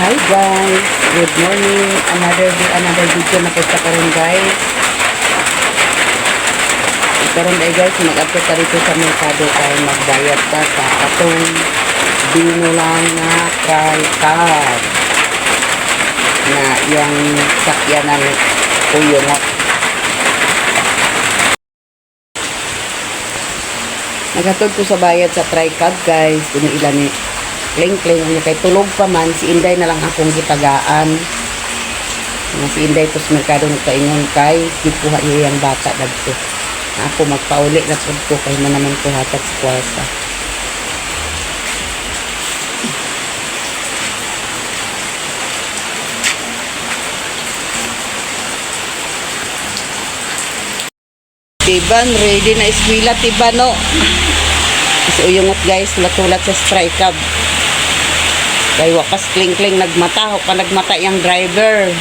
Hi guys, good morning. Another video na po sa karon guys. Karon ay guys, mag-update ka dito sa merkado tayo magbayad pa sa atong binulang na card na yung sakyanan uyungot. Nagatod ko sa bayad sa TriCab guys. Kung ilan ni kling-kling niya kay tulog pa man, si Inday na lang akong gitagaan. Si Inday to sa merkado nagpaingon kay gikuha niya yung bata dagto. Ako magpauli na pud ko kay man naman ko hatag sa kwarta. Tiban, ready na eskwela tiban no. So uyungot guys, latulat sa TriCab. Kay wakas kling-kling nagmata, o pa nagmata yung driver.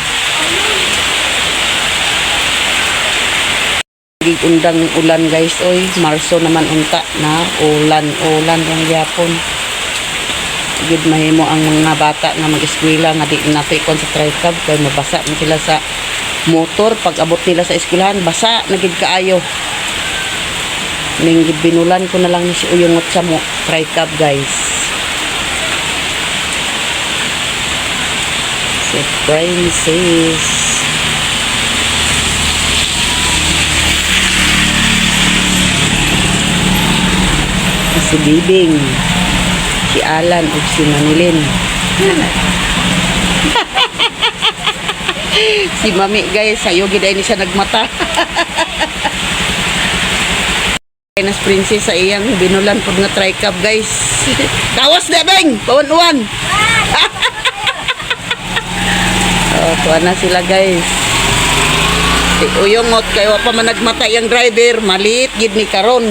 Undang ulan guys, oy, Marso naman unta na ulan yung yapon. Gid mahimo ang mga bata nga mag-eskwela nga di napikon sa TriCab kay mabasa man sila sa motor pag abot nila sa eskwelahan, basa na gid kaayo. Ning binulan ko na lang ni si uyungot sa TriCab guys. Si Princess. Si Bibing. Si Alan o si Manilin. Si Mami guys, sayo gid ay ni siya nagmata. Nas Princess sa iyang binulan pud nga TriCab guys. Tawas na beng, pawan-uwan. Oh, tuwa na sila guys. Uyungot kayo pa man nagmata yung driver, malit gid ni karon.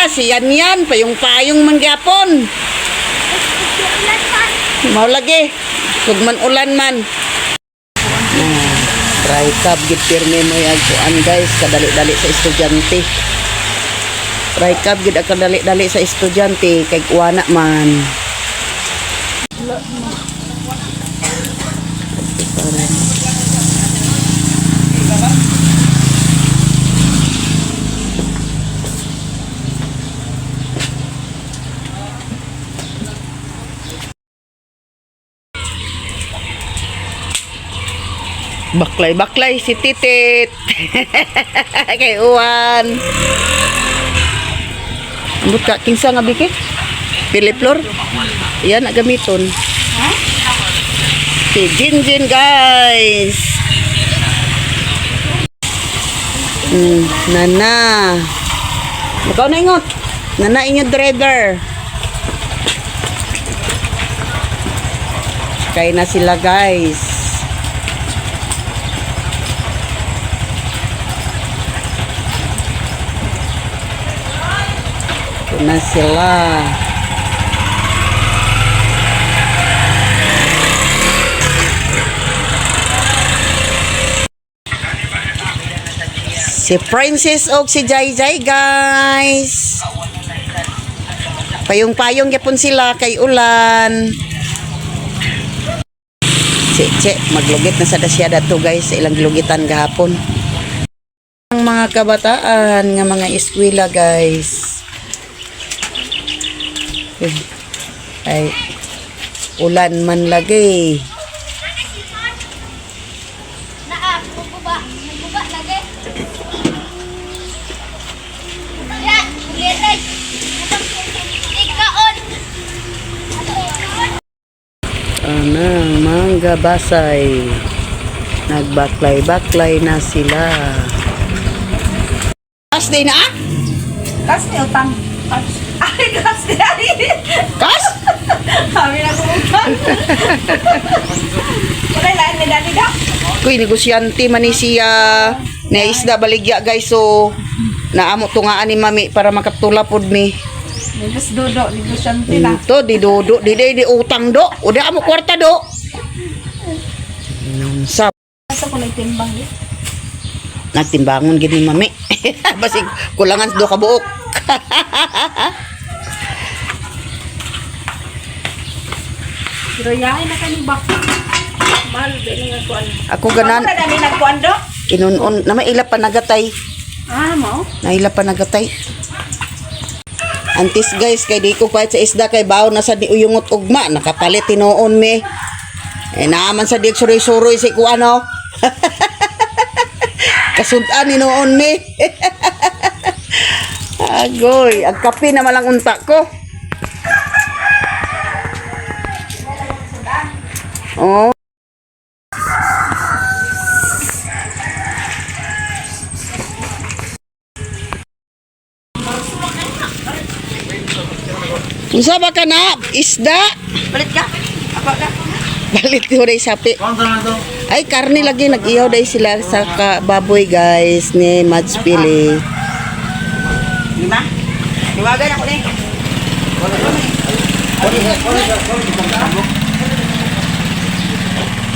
Si yan pa yung payong mangyapon. Mau lagi. Sugman ulan man. TriCab gid pirme mo yan guys, kadali-dali sa estudyante. TriCab gid kadali-dali sa estudyante kay kuwana man. Baklay si Titit. Kay Uwan. Ambot ka kinsa nga biki? Piliplo. Yan na gamiton. Si Jinjin guys. Nana. Ikaw na ingot. Nana inyo driver. Kaya na sila guys. Na sila. Si Princess og si Jai guys. Payong-payong yapon sila kay ulan. Si maglugit na sa dasyada to guys, sa ilang lugitan gahapon. Ang mga kabataan nga mga eskwela guys. Ay ulan man lagi. Anang mangga basay. Nagbaklay-baklay na sila. Kas din na? Kas ni utang. Ay, kas ni ay. Kas? Kami na kumutang. Wala lain ni dali daw. Kuy negosyante man ni siya. Na isda baligya guys, so naamo tungaan ni Mami para makatula pod mi. Nigos dodo, negosyante na. To di dodo, di utang do. Udah amo kwarta do. Sap. Asa ko nagtimbang eh. Nagtimbangon gid ni Mami. Basig kulangan do ka buok. Pero yahay na kaning bako. Mahal din nga kuan. Ako ganan, Ako na dami nagkuan do. inunon, na may ila pa nagatay. Ah, mo. Naila pa nagatay. Antis guys, kay di ko kahit sa isda kay bawo na sa di uyungot ugma, nakapalit tinuon me. Eh naaman sa di suroy-suroy si ko ano. Kasudan ni noon me. Agoy, ang kape na malang unta ko. Oh. Unsa ba ka na? Isda? Balit ka? Apa ka? Balit ko day sapi. Ay, karne lagi. Nag-ihaw day sila sa baboy guys ni Mads Pili. Lima? Iwagan ako ni.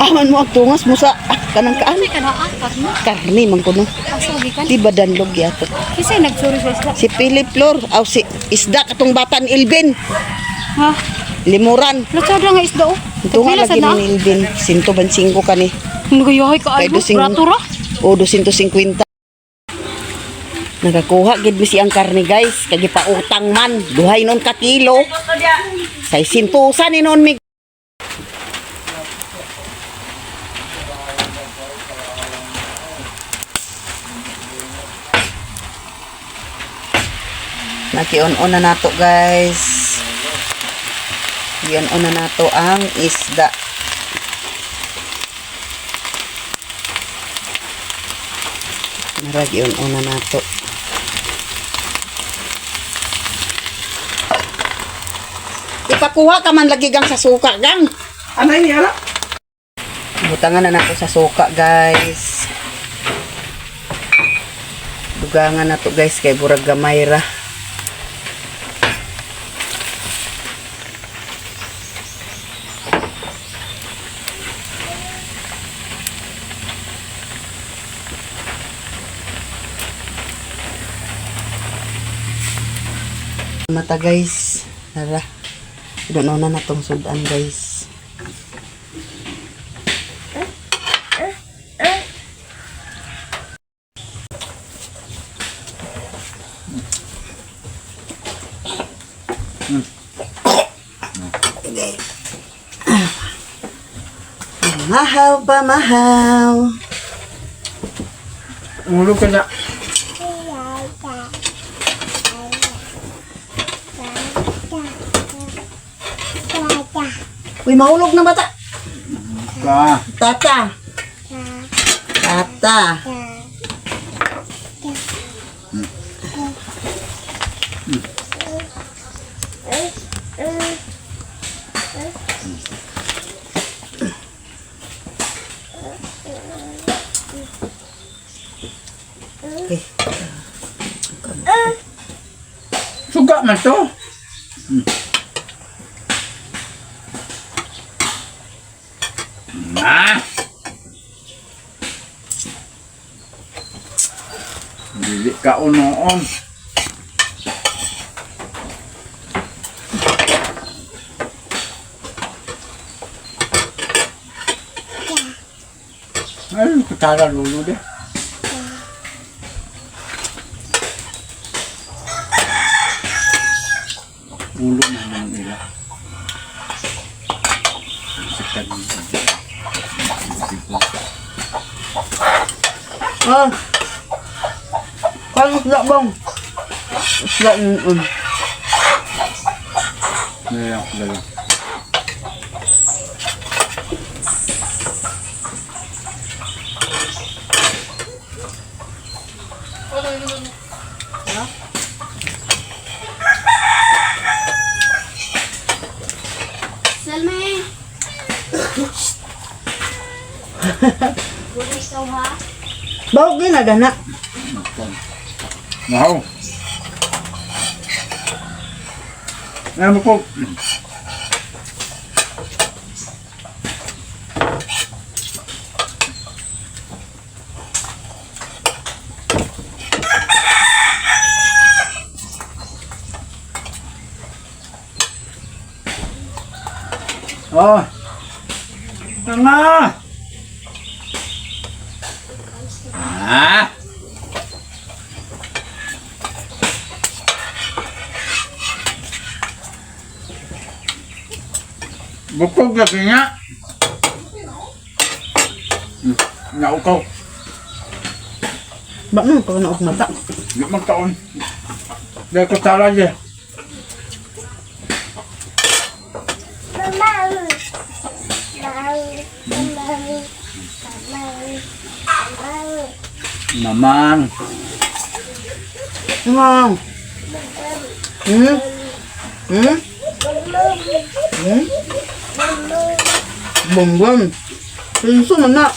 Aman mo ang tungas mo sa kanang kaan. Karne man kuno. Di ba danlog yato? Kasi nagsuri sa isla. Si Philip Flor, aw si isda katong bata ni Ilvin. Ha? Limuran. Latsada nga isda oh. Ito nga lagi ni Ilvin. 125 ka ni. Nagayahay ka Kay ay dosing- ratura. O 250. Nagakuha gid mi siyang karne guys. Kay gipautang man. Duhay nun ka kilo. Sa sintusan ni noon mi. Naki-on-on na nato guys. I-on-on na nato ang isda. Narag i-on-on na nato. Ipakuha ka man lagi gang sa suka gang. Ano yun? Butangan na nato sa suka guys. Dugangan na to guys kay burag gamay ra. Mata guys. Nara. Doon na natong sudan guys. Mahaw pa mahaw. Ulo ka na. Uy, mahulog na bata. Ka. Tata. Tata. Okay. Suga man to. Ah. Dili ka unoon. Ay, kutara lulu deh. Ulo na naman nila. Sikat nito. Ah. Kang isda bang? Isda Ngayon, dala. Salme. Boleh kau ha? Bawag din na gana. Wow. Ano po? Oh. Tanga. Ah. Bukog lagi nga. Naukaw. Ba mo pag naog mata. Di magtaon. Dahil ko tala dyan. Mamang. Wow. Hmm? Hmm? Hmm? Bongbong. Pinso man na.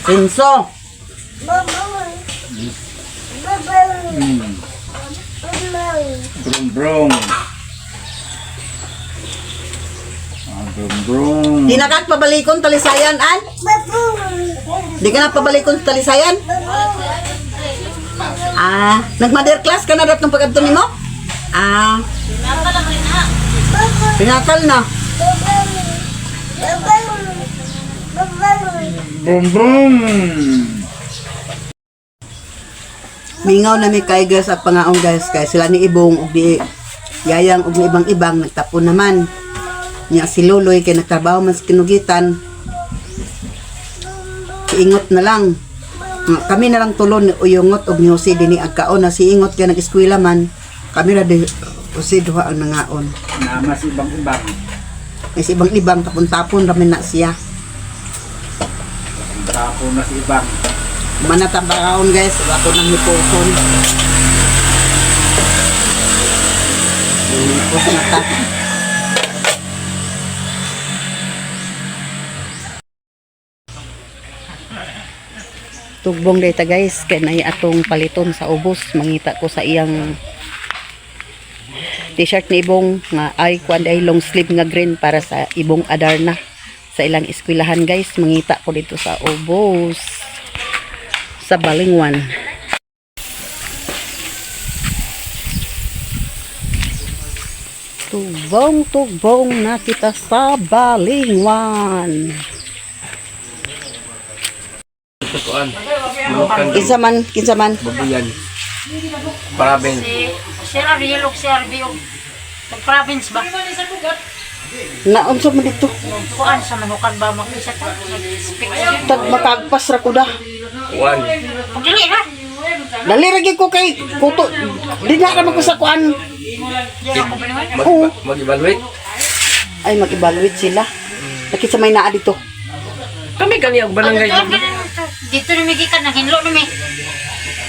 Pinso. Brum brum. Brum brum. Di na ka pabalikon talisayan, an? Di ka na pabalikon sa talisayan? Ah, nag-mother class ka na dat ng pag-abto nimo? Ah. Pinakal na. Brum brum. Mingaw na may kay guys at pangaong guys kay sila ni Ibong ug di yayang ug ni ibang-ibang nagtapon naman. Nya si Luloy kay nagtrabaho man sa kinugitan. Iingot na lang. Nga, kami na lang tulon ni Uyungot ug ni Jose dinhi agkaon na si Ingot kay nag-eskwela man. Kami ra di Jose duha ang nangaon. Namas ibang-ibang. Kay si ibang-ibang tapon-tapon ra man na siya. Tapon na si ibang. Manatabaon guys, ako nang hiposon. Hipos na ta. Tugbong data guys, kaya na atong paliton sa ubos. Mangita ko sa iyang t-shirt ni Ibong nga ay kuan ay long sleeve nga green para sa Ibong Adarna sa ilang eskwelahan guys. Mangita ko dito sa ubos sa Balingwan. Tugbong na kita sa Balingwan. Kuan. Kinsa man. Babuyan. Province. Si Ariel o si Arbio. Nag-province ba? Naunsa man dito. Kuan sa manukan ba makisa ta? Nag-speak siya. Tag makagpas ra ko da. Kuan. Pagdili na. Dali ra gyud ko kay kuto. Di na ka magkusakuan. Diyan ako ba naman? Oo. Mag-evaluate. Ay mag-evaluate sila. Nakita may naa dito. Kami kani og barangay. Dito na may gikan, nanghinlo na may.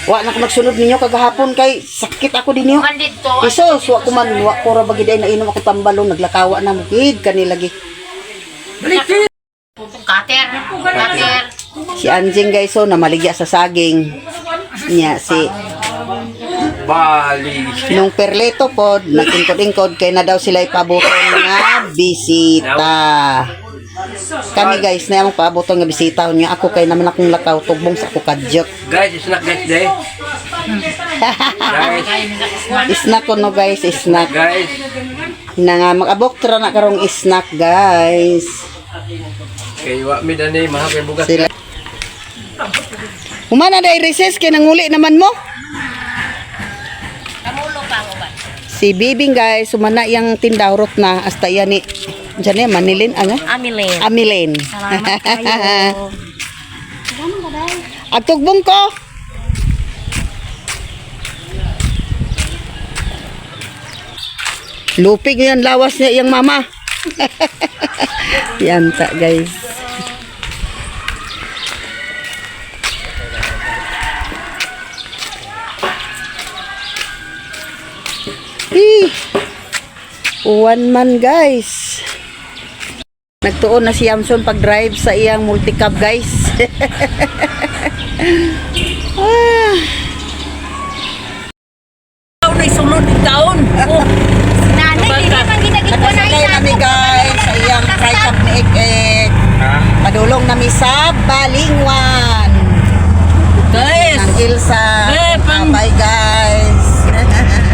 Wa na ko nagsunod ninyo kagahapon kay sakit ako dinyo. Kuan dito. Isos, wa ko man wa ko ra bagiday na inom ako tambalo naglakawa na mukid kanila gi. Kater. Kater. Si Anjing guys so namaligya sa saging. Nya si Bali. nung perleto pod nagtingkod-ingkod kay na daw sila ipabuton nga bisita. Kami guys na among paabuton nga bisita nya ako kay naman akong lakaw tugbong sa ako kadyot. Guys, it's not guys day. Guys, Snack ko no guys, snack. guys. Na nga mag-abok tra na karong snack guys. Kay wa mi dani mahapay bugas. Sila. Humana day recess kay nanguli naman mo. Kamulo pa mo ba? Si Bibing guys, sumana yang tindawrot na hasta yan ni Diyan Manilin ano? Amilin. Amilin. Salamat kayo. Agtugbong ko. Lupig yan lawas niya yung mama. Yan ta guys. One man guys. Nagtuon na si Yamson pag-drive sa iyang multicab guys. Ah. May sunod ng taon. Nanay, hindi man ginagit ko na Nakasakay nami guys sa iyang tricab ni Ek. Padulong nami sa Balingwan. Guys. Ng Ilsa. Eh, pang- Bye guys.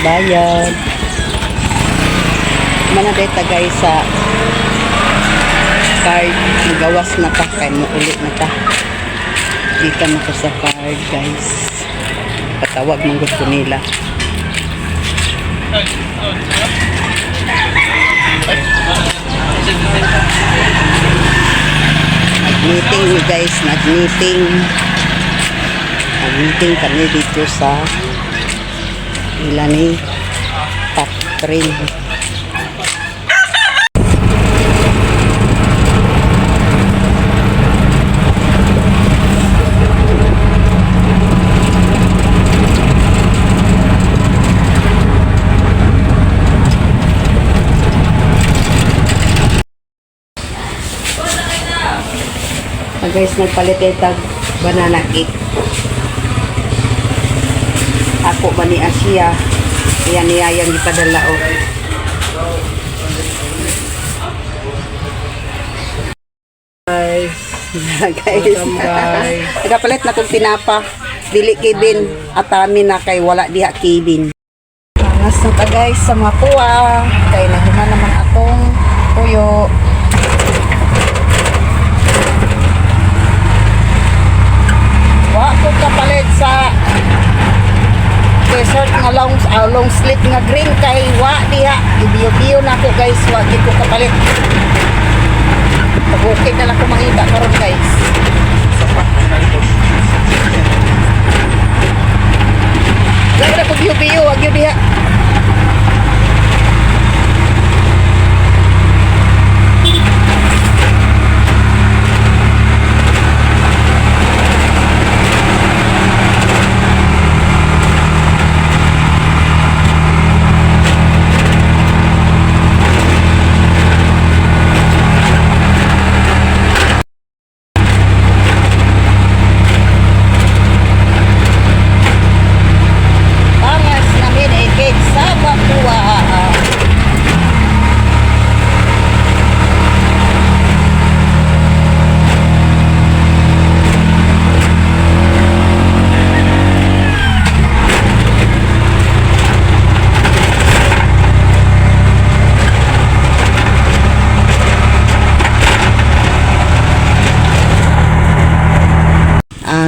bayad. Mana data guys sa card. Magawas na ta. Kaya mo ulit na ta. Kita mo ko sa card guys. Patawag mong gusto nila. Nag-meeting ni guys. Nag-meeting kami dito sa ilan ni Patrin. Guys, nagpalit tag banana cake. Ako ba ni Asia? Yan niyayang ipadala o. Guys. Welcome, guys. Nagpalit na kong tinapa. Dili kibin. At amin na kay wala diha kibin. Angas na ta guys sa makuha. Kay nahuman naman atong puyo. Wa ko kapalit sa t-shirt nga long sleeve nga green kay wa diha ibiyo-biyo na ko guys, wa gid ko kapalit. Pag-okay na lang ko mangita karon guys. Lago na ko biyo-biyo, wag yun diha.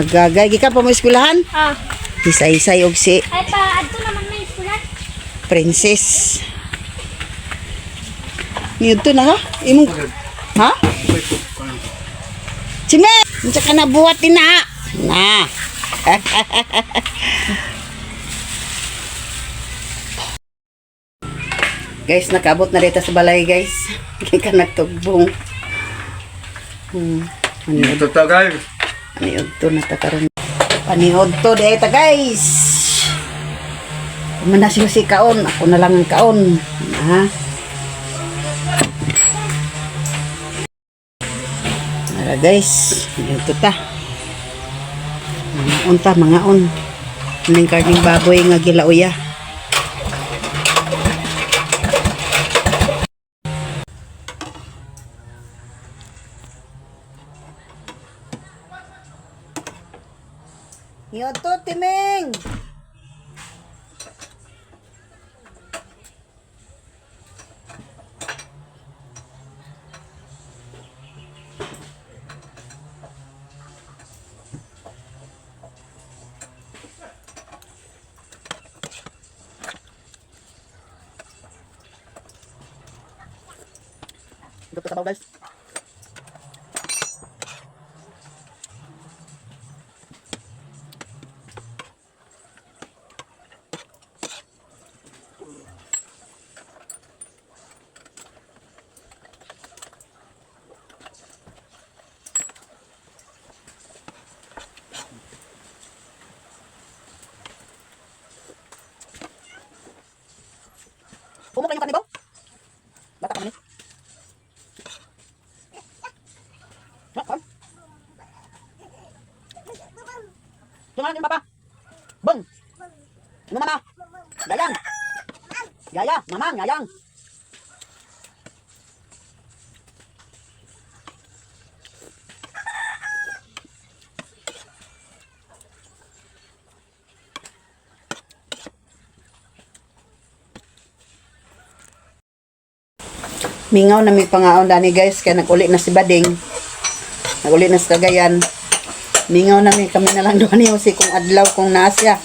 Gagay, gikan pa mo eskwelahan? Ah. Isay-isay og si Ay pa, adto naman may eskulan. Princess. Nito na ha? Imong ha? Sime, unsa ka na buhat din na? Na. Guys, nakabot na dito sa balay guys. Kaya nagtugbong. Ito to guys. Paniod to na ta karon. Paniod to di ta guys. Mana si kaon, ako na lang ang kaon. Ha? Ara guys, ito ta. Mga on. Ning karning baboy nga gilauya. Yoto, Timeng! Ito sa guys. Pumok lang yung karne ba? Bata ka man eh. Tungan yung papa. Bung. Ano mama? Yayang. Yaya, mamang, yayang. Mingaw na may pangaon dani guys, kaya nag-uli na si Bading. Nag-uli na sa Cagayan. Mingaw na may kami na lang doon ni Jose kung adlaw kung nasya.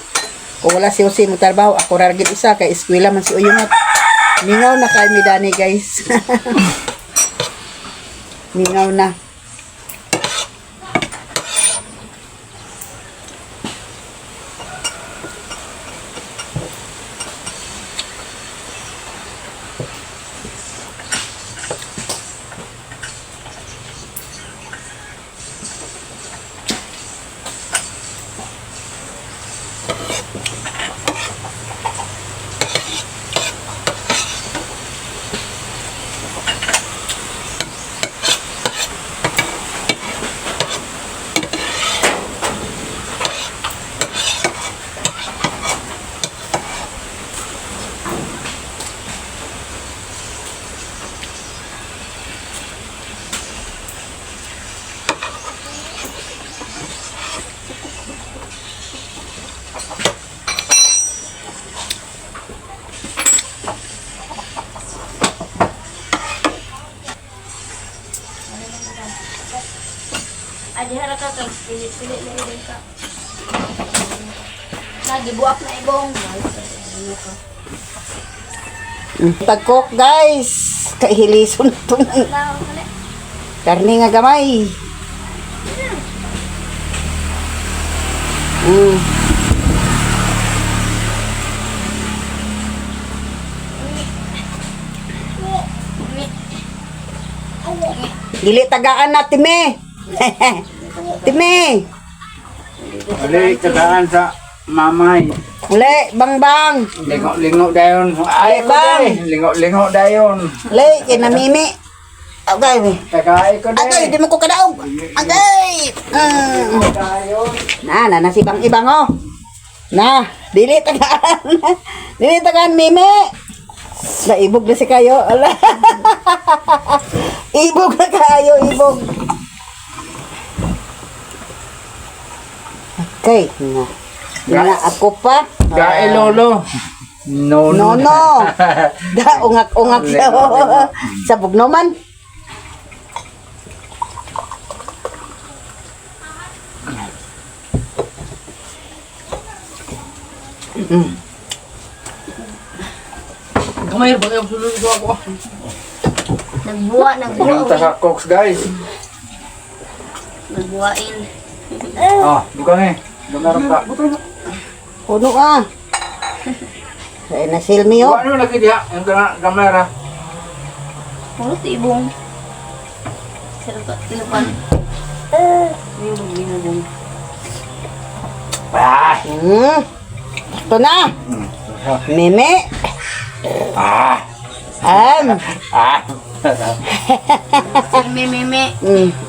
Kung wala si Jose mo trabaho, ako rargid isa kay eskwela man si Uyungat. Mingaw na kay mi dani guys. Mingaw na. Adi harap ka kag pilit-pilit na rin ka. Nagibuak na ibong. Tagkok guys. Kahilison to. Karni nga gamay. Dili tagaan na time. Time. Ali, tagaan sa mamay. Uli, bang. Lingo dayon. Ay, Bang. lingo dayon. Uli, kinamimi. Okay. Tagay ko Agay, di din. mo ko kadaog. Agay. Na si bang ibang oh. Na, dili tagaan. Dili tagaan mimi. Naibog na si kayo. Ala. Ibog na kayo, ibog. Okay, na ako pa. Gae lolo. No, No. Da ungak sa sa bugno man. Kamay ba yung sulod ko ako? Nagbuwa, Yung taga cooks guys. Nagbuwain. Bukan eh. Lumarap ka. Puno ah. Ay nasilmi oh. Ano lagi dia? Yung kamera. Puro ibong. Sinupan. Ito na. Meme. Meme.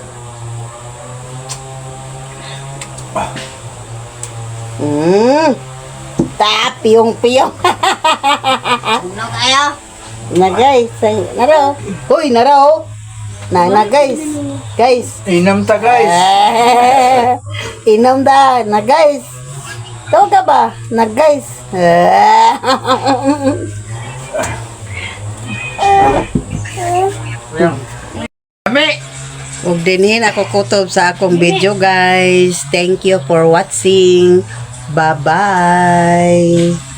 Piyong. Ano kayo? Na guys, naro. Hoy, naro. Na guys. Guys. Inam ta guys. Inom da, na guys. Tahu ka ba? Na guys. Kami. Ug dinhin ako kutob sa akong video guys. Thank you for watching. Bye-bye.